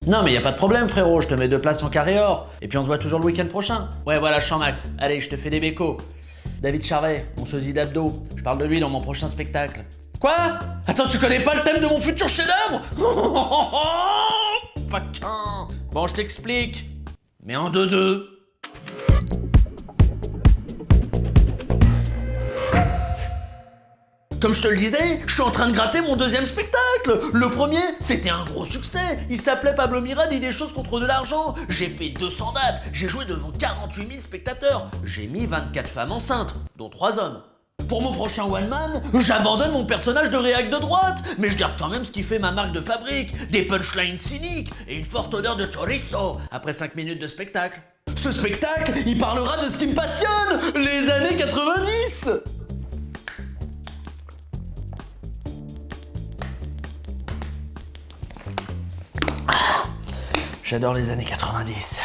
Non mais y a pas de problème frérot, je te mets 2 places en carré or. Et puis on se voit toujours le week-end prochain. Ouais voilà, Champ-Max. Allez, je te fais des bécos. David Charvet, mon sosie d'abdos. Je parle de lui dans mon prochain spectacle. Quoi? Attends, tu connais pas le thème de mon futur chef-d'œuvre? Faquin. Bon, je t'explique. Mais en 2-2. Comme je te le disais, je suis en train de gratter mon 2e spectacle. Le premier, c'était un gros succès. Il s'appelait Pablo Mira dit des choses contre de l'argent. J'ai fait 200 dates, j'ai joué devant 48 000 spectateurs. J'ai mis 24 femmes enceintes, dont 3 hommes. Pour mon prochain one man, j'abandonne mon personnage de réac de droite, mais je garde quand même ce qui fait ma marque de fabrique, des punchlines cyniques et une forte odeur de chorizo après 5 minutes de spectacle. Ce spectacle, il parlera de ce qui me passionne, les années 90. J'adore les années 90.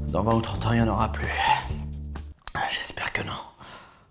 Dans 20 ou 30 ans, il n'y en aura plus. J'espère que non.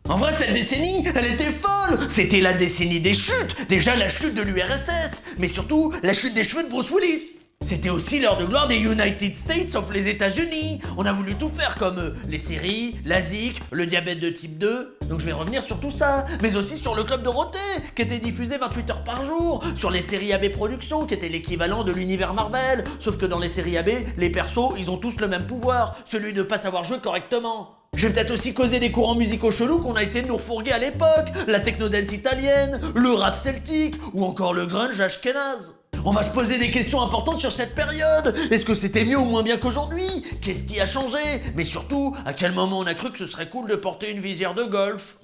En vrai, cette décennie, elle était folle. C'était la décennie des chutes. Déjà la chute de l'URSS, mais surtout la chute des cheveux de Bruce Willis. C'était aussi l'heure de gloire des United States sauf les États-Unis. On a voulu tout faire comme les séries, la zik, le diabète de type 2. Donc je vais revenir sur tout ça, mais aussi sur le Club Dorothée, qui était diffusé 28 heures par jour, sur les séries AB Productions, qui était l'équivalent de l'univers Marvel. Sauf que dans les séries AB, les persos, ils ont tous le même pouvoir, celui de pas savoir jouer correctement. Je vais peut-être aussi causer des courants musicaux chelous qu'on a essayé de nous refourguer à l'époque, la techno-dance italienne, le rap celtique, ou encore le grunge ashkénaze. On va se poser des questions importantes sur cette période. Est-ce que c'était mieux ou moins bien qu'aujourd'hui? Qu'est-ce qui a changé? Mais surtout, à quel moment on a cru que ce serait cool de porter une visière de golf?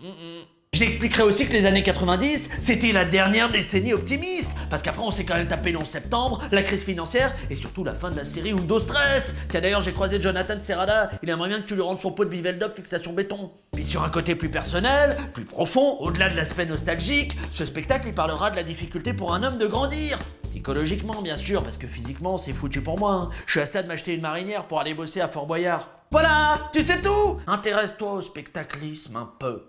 J'expliquerai aussi que les années 90, c'était la dernière décennie optimiste, parce qu'après on s'est quand même tapé le 11 septembre, la crise financière, et surtout la fin de la série Undo Stress. Tiens d'ailleurs j'ai croisé Jonathan Serrada, il aimerait bien que tu lui rendes son pot de Viveldop fixation béton. Puis sur un côté plus personnel, plus profond, au-delà de l'aspect nostalgique, ce spectacle il parlera de la difficulté pour un homme de grandir. Psychologiquement bien sûr, parce que physiquement c'est foutu pour moi, hein. Je suis assez de m'acheter une marinière pour aller bosser à Fort Boyard. Voilà, tu sais tout. Intéresse-toi au spectaclisme un peu.